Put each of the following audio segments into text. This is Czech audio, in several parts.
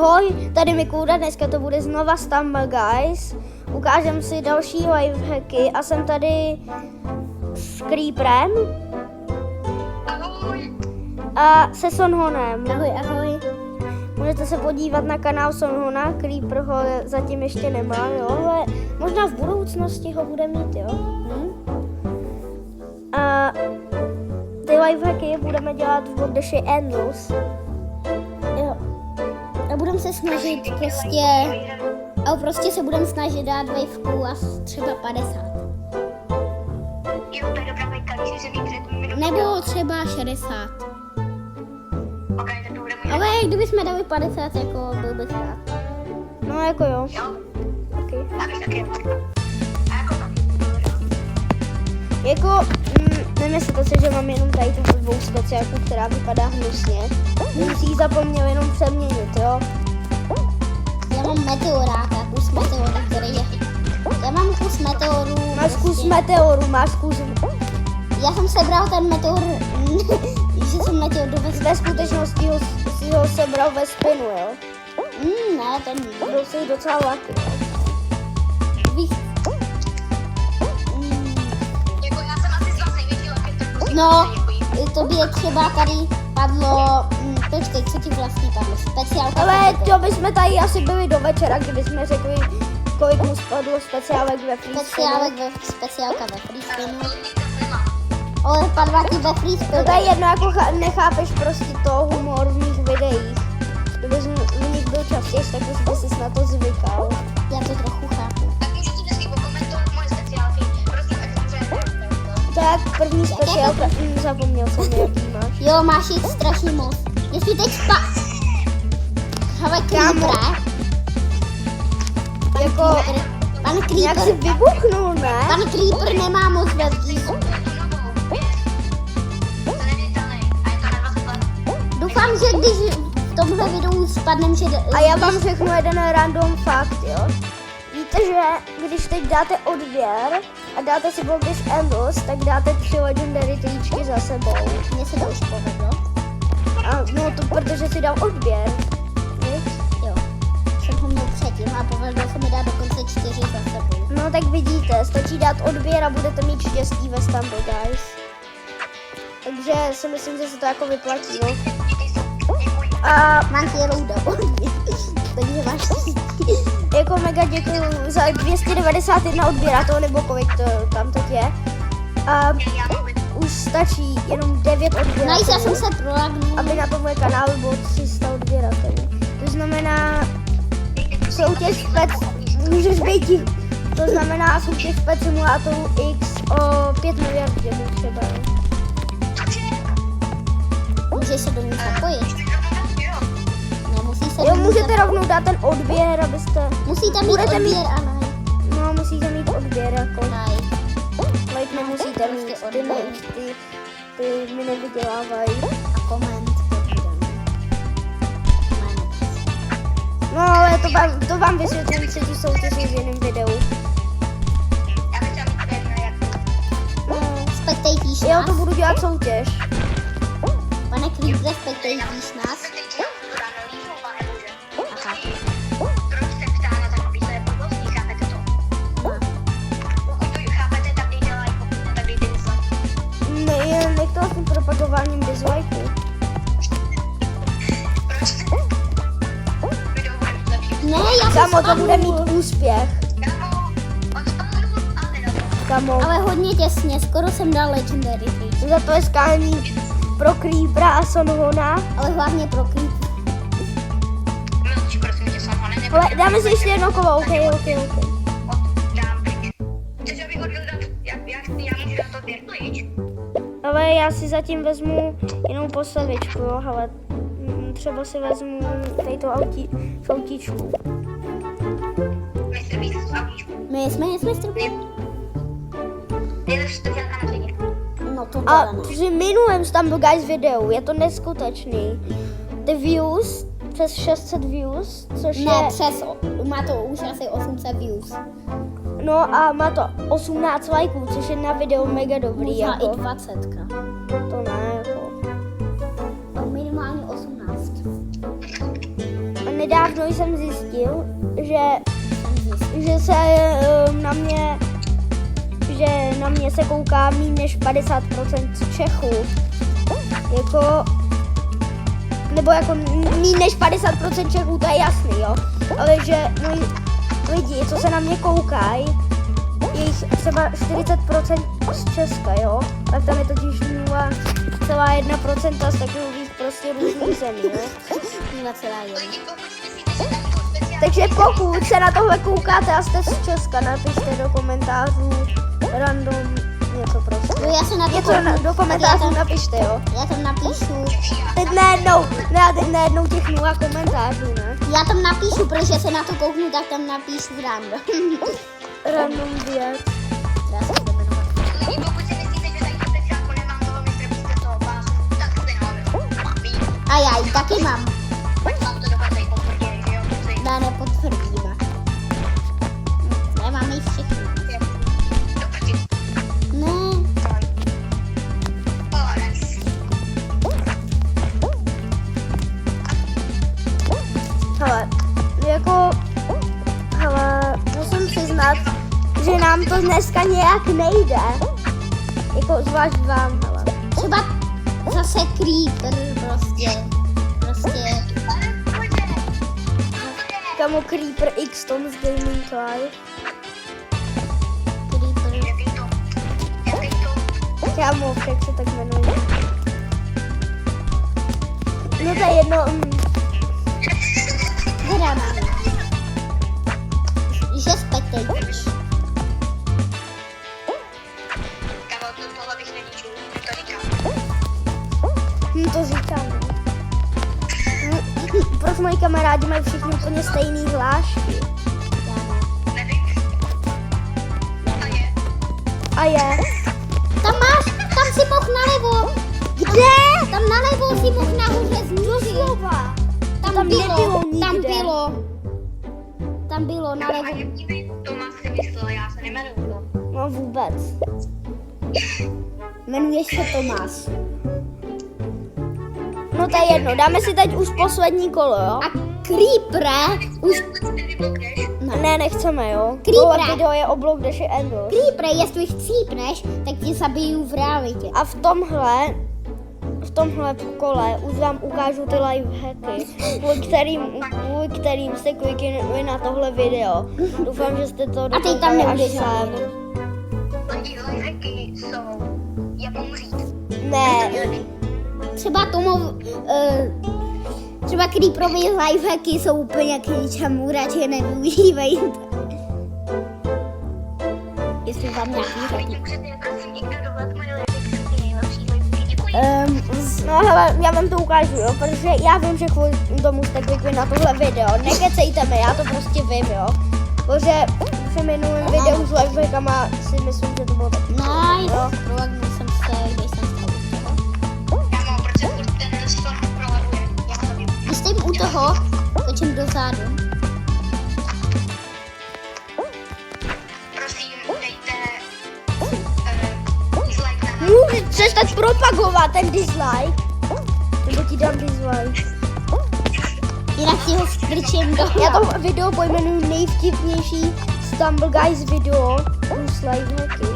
Ahoj, tady Mikuda, dneska to bude znova Stumble Guys. Ukážem si další lifehacky a jsem tady s Creeperem. Ahoj. A se Sonhonem. Ahoj. Můžete se podívat na kanál Sonhona, Creeper ho zatím ještě nemá, jo, ale možná v budoucnosti ho bude mít, jo. A ty lifehacky budeme dělat v Bordeši Endless. Jo. A budeme se snažit prostě se budeme snažit dát waveku a třeba 50. Jo, to je dobrá vejka, když se mít před Nebo třeba 60. Ok, tak to bude můj. Ale kdybychom dali 50, jako byl bych rád. No jako jo. Jo, Okay. já bych taky. A jako taky. Jako, nemyslete si, že mám jenom tady tu blbou speciálku, která vypadá hnusně. Musí ji zapomněl jenom přeměnit, jo? Já mám meteoráka, kus meteoru, který je. Já mám kus meteoru. Máš kus meteoru, máš kus... Já jsem sebral ten meteor, že jsem meteor dovezl. Ve skutečnosti si ho sebral ve spinu, jo? Ne, ten Byl si docela lucky, jo? víš. Jako já jsem asi z vás největší laky, tak prosím. No, tobě třeba tady padlo, počkej, co ti vlastně padlo? Speciálka. Ale to bychom tady asi byli do večera, kdybychom řekli, kolik mu spadlo speciálek ve freespinu. Speciálka ve freespinu. Ale padla ti ve freespinu. No to je jedno, jako nechápeš prostě to humor v mých videích. Kdybys v nich byl častěji, tak už by ses na to zvykal. Já to trochu chápu. Tak můžu ti vždycky okomentovat moje speciálky. Prosím, ať to Tak první speciálka, zapomněl jsem, jaký máš. Jo, máš jich strašně moc. Jestli teď Hele, Creeper. Jako, Pan nějak si Creeper. vybuchnul, ne? Pan Creeper nemá moc velký. Doufám, že když v tomhle videu spadnem, že... A já vám řeknu jeden random fakt, jo. Víte, že když teď dáte odběr a dáte si Bordesh Endless, tak dáte 3 legendary tričky za sebou. Mně se to už povedlo. A no to protože si dal odběr. Víš? Jo. Jsem ho měl předtím a povedlo se mi dát dokonce 4 za sebou. No tak vidíte, stačí dát odběr a budete mít štěstí ve Stumble Guys. Takže si myslím, že se to jako vyplatí, no. A Mám ti rouda takže máš jako mega děkuju za 291 odběratelů, nebo kolik to tam teď je. A už stačí jenom 9 odběratelů, Nice, já jsem se prolagnul. aby na tomhle kanálu bylo 300 odběratelů. To znamená, soutěž v pet, můžeš být ticho. To znamená soutěž v pet simulátoru X o 5 miliard dělů třeba. Můžeš se do ní zapojit. Nemusí se Jo, do ní můžete rovnou dát ten odběr, abyste... Musíte mít budete odběr mít- a ne. No, musíte mít odběr, jako... Nice. Like nemusíte mít, ty mi nevydělávají. A koment. No, ale to vám vysvětlím třetí soutěž v jiném videu. Já bych chtěla mít pět, jak No, Spektejtíš jo, nás? to budu dělat soutěž. Pane Creeper, spektejtíš nás? teď budu rád líznout, pane bože. Aha. Proč se ptá na takovýhle blbosti, chápete to? Pokud to chápete, tak dejte like, pokud ne, tak dejte dislike. Nech to s tím propagováním dislikeů. Proč? Video bude mít lepší. Ne, já jsem Kamo, to spadnul. bude mít úspěch. Kámo, on spadl a nedal. Kamo, Ale hodně těsně, skoro jsem dal Legendary Fish. za to je skání pro Creepera a Sonhona. Ale hlavně pro Creeper. Mlčí, prosím tě, Sonho, ne, Ale dáme si ještě jedno kolo, ok. Dám pryč. Chceš, abych ho dal, já můžu dát odběr pryč. Ale já si zatím vezmu jinou postavičku, jo, ale třeba si vezmu tady tu autíčku. Mistr Beast, autíčku. My jsme strpěli. Nejlepší speciálka na světě. No to A teda ne. při minulém Stumble Guys videu je to neskutečný. Ty views, přes 600 views, což Ne, je... má to už asi 800 views. No a má to 18 lajků, což je na video mega dobrý, Možná jako. i 20. To ne, jako. Minimálně 18. A nedá nedávno jsem zjistil, že se na mě se kouká méně než 50% Čechů. Nebo méně než 50% Čechů, to je jasný, jo. Ale že lidi, co se na mě koukají, je jich třeba 40% z Česka, jo. Tak tam je totiž 0,1% z takových prostě různých zemí, jo. 0,1. Takže pokud se na tohle koukáte a jste z Česka, napište do komentářů random něco prostě. Jo, já se na to Něco do komentářů napište, jo. Já tam napíšu. Teď nejednou těch 0 komentářů, ne? Já tam napíšu, protože se na to kouknu, tak tam napíšu random. Random věc. Já se budu jmenovat. Pokud si myslíte, že tady speciálku nemám toho mistra místo toho pásu, tak jste nehově. A já ji taky mám. Vám to dokonce i potvrdili, že jo? Já nepotvrdíme. Nemáme jich všechny. Ne. Hele, musím přiznat, že nám to dneska nějak nejde. Zvlášť vám, hele. Třeba zase creeper prostě. Kamo Creeper X Tom z Gaming Live. Creeper. Kámo, jak se tak jmenuje. No to je jedno. Hra máme. Že spectatíš. Kamo, tohle bych neničil, to říkám. To říkám. Proč moji kamarádi mají všichni úplně stejný hlášky? Nevím. A je. A je. Tam si mohl nalevo. Kde? Tam nalevo si mohl nahoře znížit. Doslova. Tam nebylo nikde. Tam bylo A nalevo. jaký by Tomáš si myslel, já se nemenuju to. No vůbec. Jmenuješ se Tomáš. No to je jedno, dáme si teď už poslední kolo, jo? A Creepera už... Ne, nechceme, jo? Creepera. Tohle video je o Block Dash Endo. Creepera, jestli chcípneš, tak ti zabiju v realitě. A v tomhle kole už vám ukážu ty lifehacky, kvůli kterým jste klikli na tohle video. Doufám, že jste to teď tam nebude žádný. Lidi, lifehacky jsou, jak umřít. Ne, Třeba Creeperovy lifehacky jsou úplně k ničemu, radši nevyužívejte. Jestli vám nějaký řeknu. Můžete prosím ignorovat moje lifehacky, jsou ty nejlepší lifehacky. Děkuji. no hele, já vám to ukážu, jo, protože já vím, že kvůli tomu jste klikli na tohle video. Nekecejte mi, já to prostě vím, jo. Protože při minulém videu s lifehackama si myslím, že to bylo tak. Nice. Jo. Provagnul jsem se, když jsem stál u toho. Kámo, proč se furt ten storm prolavuje? Já ho zabiju. Když jsem u toho, točím dozadu. Prosím, dejte dislike na Můžeš přestat propagovat ten dislike? Nebo ti dám dislike. Jinak si ho strčím do Já to video pojmenuji nejvtipnější Stumble Guys video plus lifehacky.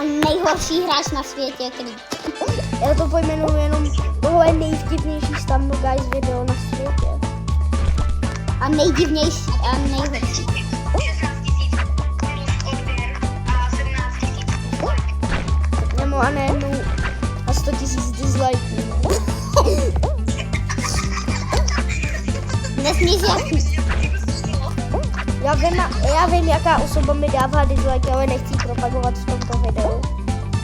a nejhorší hráč na světě, který... Já to pojmenuji jenom tohle nejvtipnější Stumble Guys video na světě. A nejdivnější a nejhorší. 16 000 plus odběr a 17 000 plus like. Nebo a najednou a 100 000 dislikeů. Nesmíš jak... Já vím, jaká osoba mi dává dislike, ale nechci propagovat v tomto videu.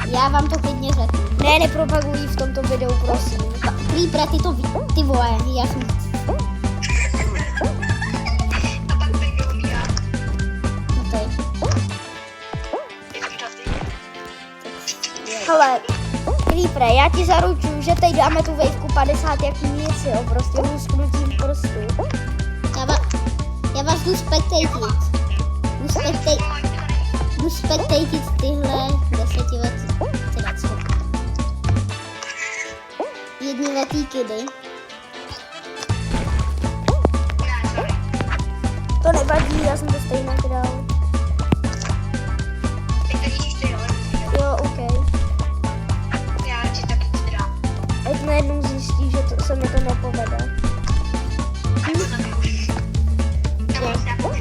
Já vám to klidně řeknu. Ne, nepropagují v tomto videu, prosím. Creeper, ty to ví, ty vole, já jsem... A pak Bego umírá. No to je... Je to úžasný. Hele, Creeper, já ti zaručuju, že teď dáme tu wavku 50 jak nic, jo, prostě lusknutím prstů. Já vás jdu spektatit. Jdu spektatit tyhle 10letý, teda co? 1letý kidy. nevadí, já jsem to stejně dal. Teď to líčíš ty, jo? Jo, OK. Já radši taky dám. Ať najednou zjistí, že to, se mi to nepovede. A to taky už. To mám se jako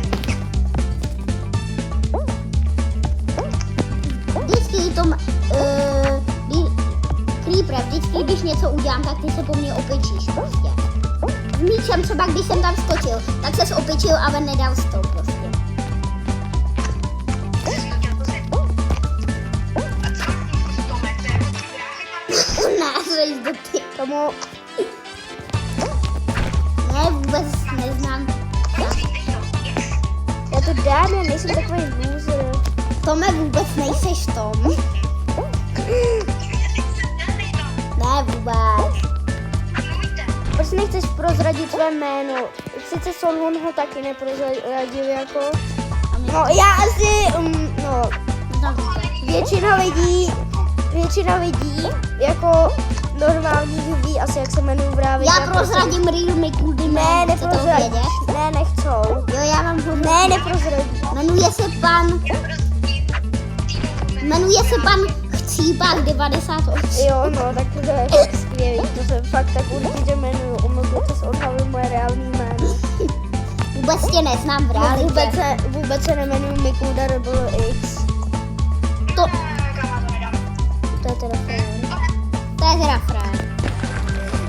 Vždycky to... Creeper, vždycky, když něco udělám, tak ty se po mně opičíš prostě. S míčem třeba, když jsem tam skočil, tak ses opičil a ven nedal stop prostě. Názrej do ty. Tomu, Ne, vůbec neznám. já to dám, já nejsem takový loser. Tome, vůbec nejseš Tom. Ne, vůbec. Proč nechceš prozradit své jméno? Sice Solon ho taky neprozradil jako... No já asi, no, většina lidí, jako normálních ví asi, jak se jmenuji právě. Já prozradím Real Mikuldy. Ne, Chcete to neprozradíš. vědět? Ne, nechcou. Jo, já vám prozradím. Ne, neprozradíš. Jmenuje se pan Chcípák 98. Jo, no, tak to je fakt skvělý. To se fakt tak určitě jmenuju. Omlouvám se, odhalil moje reální jméno. Vůbec tě neznám v realitě. Vůbec se nemenuji Mikulda Rebel X. To To je teda fajn. je teda frén.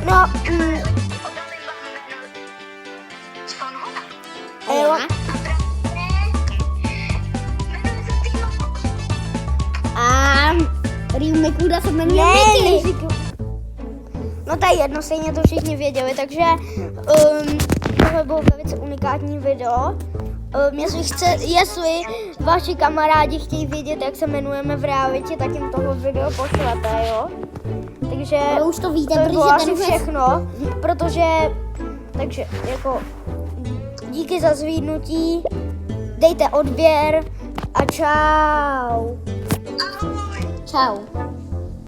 No, jo. A Real Mikulda se jmenuje Ne, Mickey. neříkám. No to je jedno, stejně to všichni věděli, takže tohle bylo velice unikátní video. Jestli vaši kamarádi chtějí vědět, jak se jmenujeme v realitě, tak jim tohle video pošlete, jo? Takže Ale už to víte, to bylo protože asi ten všechno, protože, takže jako díky za zhlídnutí, dejte odběr a čau. Čau.